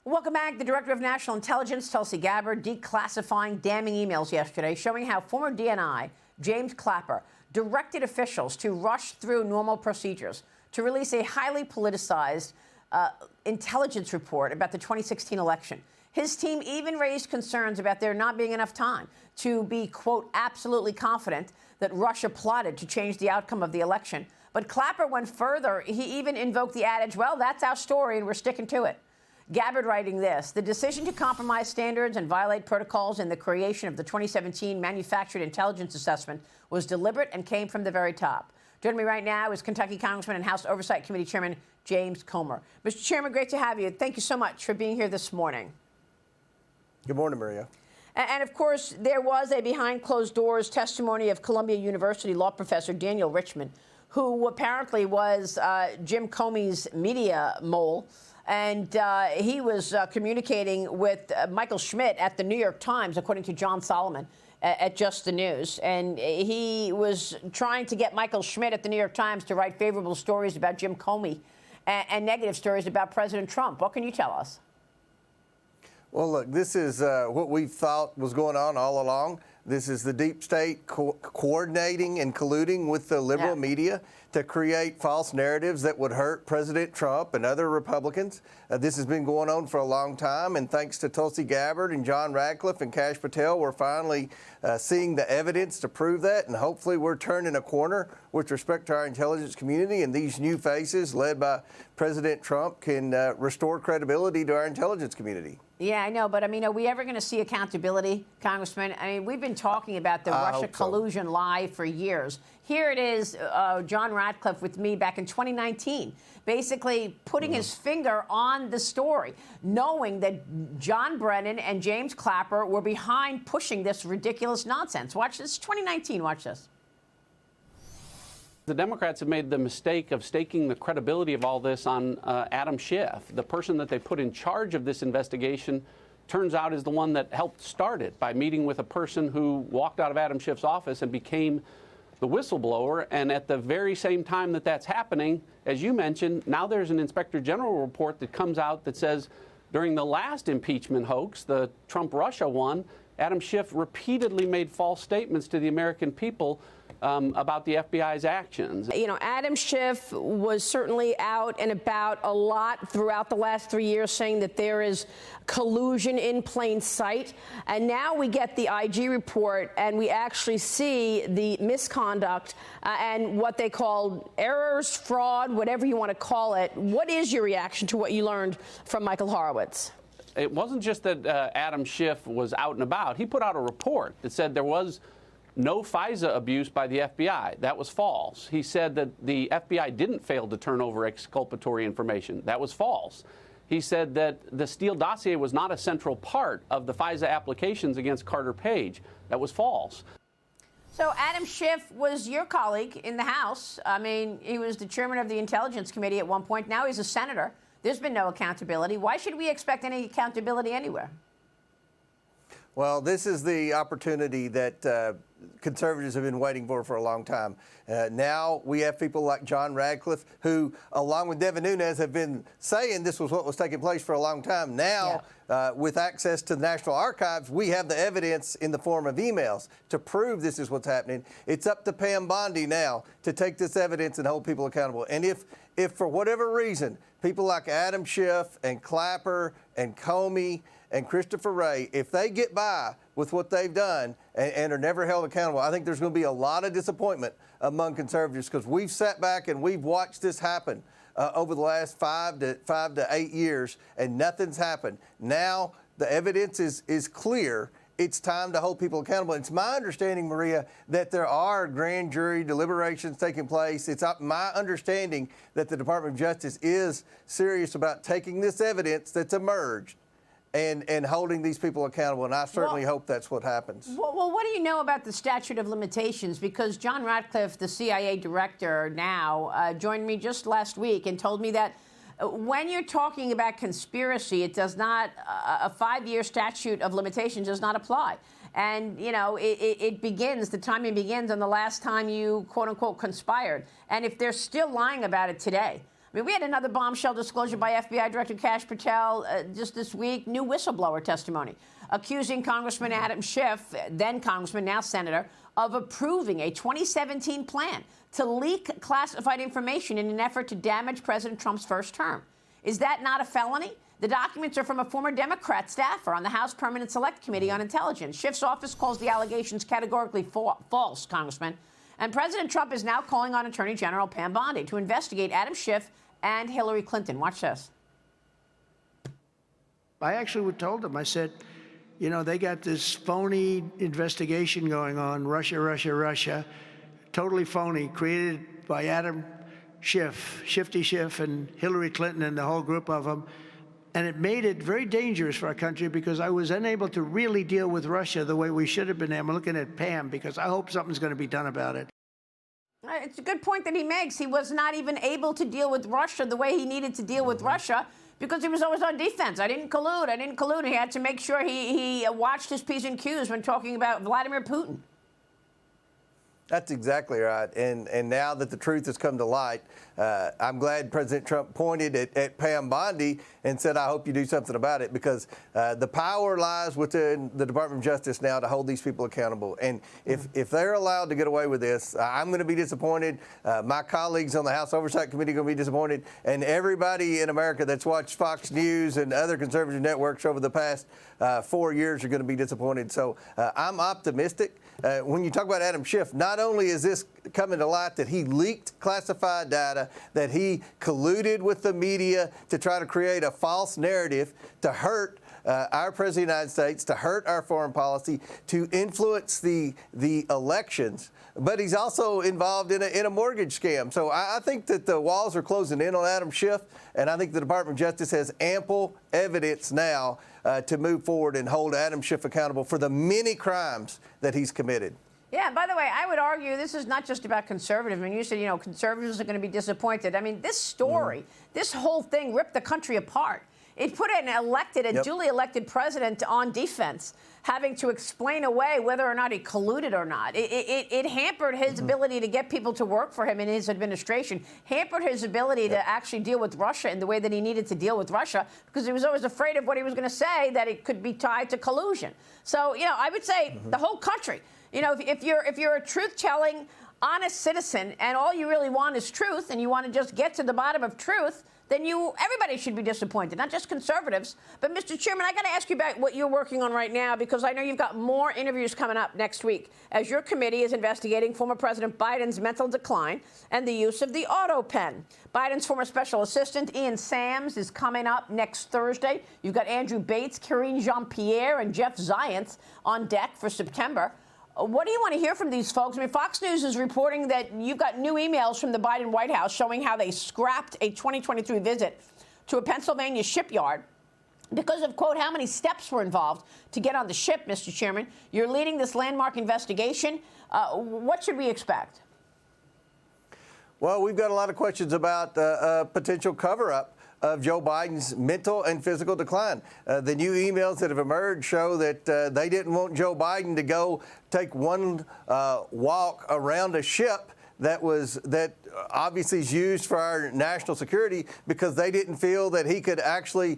Welcome back. The Director of National Intelligence, Tulsi Gabbard, declassifying damning emails yesterday showing how former DNI James Clapper directed officials to rush through normal procedures to release a highly politicized intelligence report about the 2016 election. His team even raised concerns about there not being enough time to be, quote, absolutely confident that Russia plotted to change the outcome of the election. But Clapper went further. He even invoked the adage, well, that's our story and we're sticking to it. Gabbard writing this: the decision to compromise standards and violate protocols in the creation of the 2017 Manufactured Intelligence Assessment was deliberate and came from the very top. Joining me right now is Kentucky Congressman and House Oversight Committee Chairman James Comer. Mr. Chairman, great to have you. Thank you so much for being here this morning. Good morning, Maria. And of course, there was a behind closed doors testimony of Columbia University law professor Daniel Richman, who apparently was Jim Comey's media mole. And he was communicating with Michael Schmidt at the New York Times, according to John Solomon at Just the News. And he was trying to get Michael Schmidt at the New York Times to write favorable stories about Jim Comey and negative stories about President Trump. What can you tell us? Well, look, this is what we thought was going on all along. This is the deep state coordinating and colluding with the liberal media to create false narratives that would hurt President Trump and other Republicans. This has been going on for a long time, and thanks to Tulsi Gabbard and John Ratcliffe and Kash Patel, we're finally seeing the evidence to prove that, and hopefully we're turning a corner with respect to our intelligence community, and these new faces led by President Trump can restore credibility to our intelligence community. Yeah, I know, but I mean, are we ever going to see accountability, Congressman? I mean, we've been talking about the Russia collusion lie for years. Here it is, John Ratcliffe with me back in 2019, basically putting his finger on the story, knowing that John Brennan and James Clapper were behind pushing this ridiculous nonsense. Watch this, 2019, watch this. The Democrats have made the mistake of staking the credibility of all this on Adam Schiff. The person that they put in charge of this investigation turns out is the one that helped start it by meeting with a person who walked out of Adam Schiff's office and became the whistleblower. And at the very same time that that's happening, as you mentioned, now there's an Inspector General report that comes out that says during the last impeachment hoax, the Trump-Russia one, Adam Schiff repeatedly made false statements to the American people about the FBI's actions. You know, Adam Schiff was certainly out and about a lot throughout the last 3 years saying that there is collusion in plain sight. And now we get the IG report and we actually see the misconduct and what they call errors, fraud, whatever you want to call it. What is your reaction to what you learned from Michael Horowitz? It wasn't just that Adam Schiff was out and about. He put out a report that said there was no FISA abuse by the FBI. That was false. He said that the FBI didn't fail to turn over exculpatory information. That was false. He said that the Steele dossier was not a central part of the FISA applications against Carter Page. That was false. So Adam Schiff was your colleague in the House. I mean, he was the chairman of the Intelligence Committee at one point. Now he's a senator. There's been no accountability. Why should we expect any accountability anywhere? Well, this is the opportunity that conservatives have been waiting for a long time. Now we have people like John Ratcliffe, who, along with Devin Nunes, have been saying this was what was taking place for a long time. Now, with access to the National Archives, we have the evidence in the form of emails to prove this is what's happening. It's up to Pam Bondi now to take this evidence and hold people accountable. And if for whatever reason, people like Adam Schiff and Clapper and Comey and Christopher Wray, if they get by with what they've done and are never held accountable, I think there's going to be a lot of disappointment among conservatives, because we've sat back and we've watched this happen over the last 5 to 8 years, and nothing's happened. Now the evidence is clear. It's time to hold people accountable. It's my understanding, Maria, that there are grand jury deliberations taking place. It's my understanding that the Department of Justice is serious about taking this evidence that's emerged and holding these people accountable, and I certainly hope that's what happens. Well, what do you know about the statute of limitations? Because John Ratcliffe, the CIA director now, joined me just last week and told me that when you're talking about conspiracy, it does not, a 5-year statute of limitations does not apply. And, you know, it begins, the timing begins on the last time you, quote unquote, conspired. And if they're still lying about it today, I mean, we had another bombshell disclosure by FBI Director Kash Patel just this week, new whistleblower testimony, accusing Congressman Adam Schiff, then Congressman, now Senator, of approving a 2017 plan to leak classified information in an effort to damage President Trump's first term. Is that not a felony? The documents are from a former Democrat staffer on the House Permanent Select Committee on Intelligence. Schiff's office calls the allegations categorically false, Congressman. And President Trump is now calling on Attorney General Pam Bondi to investigate Adam Schiff and Hillary Clinton. Watch this. I actually told them, I said, you know, they got this phony investigation going on, Russia, totally phony, created by Adam Schiff, Shifty Schiff, and Hillary Clinton and the whole group of them. And it made it very dangerous for our country because I was unable to really deal with Russia the way we should have been. I'm looking at Pam because I hope something's going to be done about it. It's a good point that he makes. He was not even able to deal with Russia the way he needed to deal with Russia because he was always on defense. I didn't collude. He had to make sure he watched his P's and Q's when talking about Vladimir Putin. That's exactly right. And now that the truth has come to light, I'm glad President Trump pointed at Pam Bondi and said, I hope you do something about it, because the power lies within the Department of Justice now to hold these people accountable. And if they're allowed to get away with this, I'm going to be disappointed. My colleagues on the House Oversight Committee are going to be disappointed. And everybody in America that's watched Fox News and other conservative networks over the past 4 years are going to be disappointed. So I'm optimistic. When you talk about Adam Schiff, not only is this coming to light that he leaked classified data, that he colluded with the media to try to create a false narrative to hurt our President of the United States, to hurt our foreign policy, to influence the elections. But he's also involved in a mortgage scam. So I think that the walls are closing in on Adam Schiff, and I think the Department of Justice has ample evidence now to move forward and hold Adam Schiff accountable for the many crimes that he's committed. Yeah, by the way, I would argue this is not just about conservatives. I mean, you said, you know, conservatives are going to be disappointed. I mean, this story, this whole thing ripped the country apart. It put a duly elected president on defense, having to explain away whether or not he colluded or not. It hampered his ability to get people to work for him in his administration, hampered his ability to actually deal with Russia in the way that he needed to deal with Russia, because he was always afraid of what he was going to say, that it could be tied to collusion. So, you know, I would say the whole country, you know, if you're a truth-telling, honest citizen and all you really want is truth and you want to just get to the bottom of truth, then everybody should be disappointed, not just conservatives. But, Mr. Chairman, I got to ask you about what you're working on right now, because I know you've got more interviews coming up next week as your committee is investigating former President Biden's mental decline and the use of the auto pen. Biden's former special assistant, Ian Sams, is coming up next Thursday. You've got Andrew Bates, Karine Jean-Pierre, and Jeff Zients on deck for September. What do you want to hear from these folks? I mean, Fox News is reporting that you've got new emails from the Biden White House showing how they scrapped a 2023 visit to a Pennsylvania shipyard because of, quote, how many steps were involved to get on the ship, Mr. Chairman. You're leading this landmark investigation. What should we expect? Well, we've got a lot of questions about a potential cover-up of Joe Biden's mental and physical decline. The new emails that have emerged show that they didn't want Joe Biden to go take one walk around a ship that obviously is used for our national security, because they didn't feel that he could actually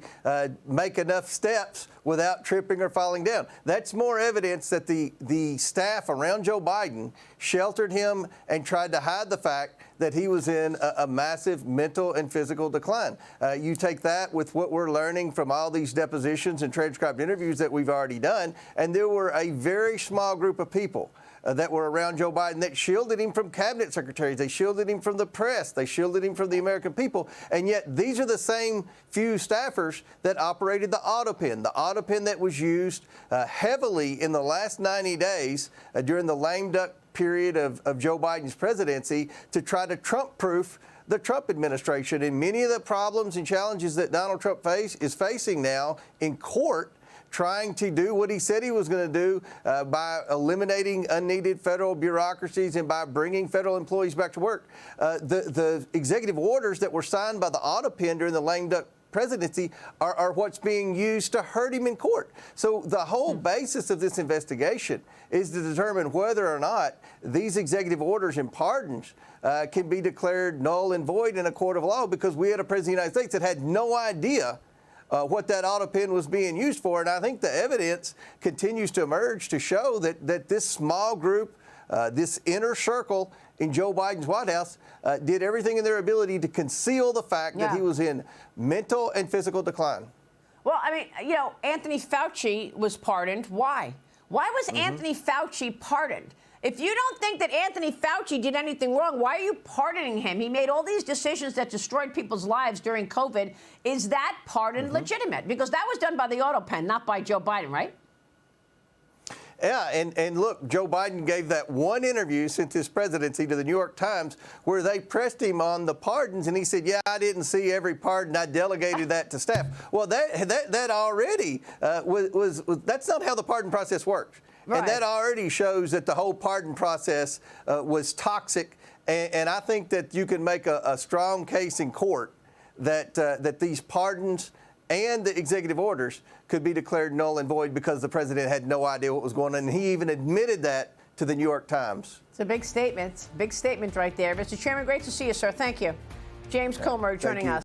make enough steps without tripping or falling down. That's more evidence that the staff around Joe Biden sheltered him and tried to hide the fact that he was in a massive mental and physical decline. You take that with what we're learning from all these depositions and transcribed interviews that we've already done, and there were a very small group of people that were around Joe Biden that shielded him from cabinet secretaries. They shielded him from the press. They shielded him from the American people. And yet these are the same few staffers that operated the auto pen that was used heavily in the last 90 days during the lame duck period of Joe Biden's presidency to try to Trump-proof the Trump administration. And many of the problems and challenges that Donald Trump is facing now in court, trying to do what he said he was going to do by eliminating unneeded federal bureaucracies and by bringing federal employees back to work. The executive orders that were signed by the auto pen during the lame duck presidency are what's being used to hurt him in court. So the whole basis of this investigation is to determine whether or not these executive orders and pardons can be declared null and void in a court of law, because we had a president of the United States that had no idea what that auto pen was being used for. And I think the evidence continues to emerge to show that this small group, this inner circle in Joe Biden's White House, did everything in their ability to conceal the fact that he was in mental and physical decline. Well, I mean, you know, Anthony Fauci was pardoned. Why? Why was Anthony Fauci pardoned? If you don't think that Anthony Fauci did anything wrong, why are you pardoning him? He made all these decisions that destroyed people's lives during COVID. Is that pardon legitimate? Because that was done by the auto pen, not by Joe Biden, right? Yeah, and look, Joe Biden gave that one interview since his presidency to the New York Times where they pressed him on the pardons, and he said, yeah, I didn't see every pardon. I delegated that to staff. Well, that already was that's not how the pardon process works. Right. And that already shows that the whole pardon process was toxic. And I think that you can make a strong case in court that these pardons and the executive orders could be declared null and void because the president had no idea what was going on. And he even admitted that to the New York Times. It's a big statement. Big statement right there. Mr. Chairman, great to see you, sir. Thank you. James Comer joining us.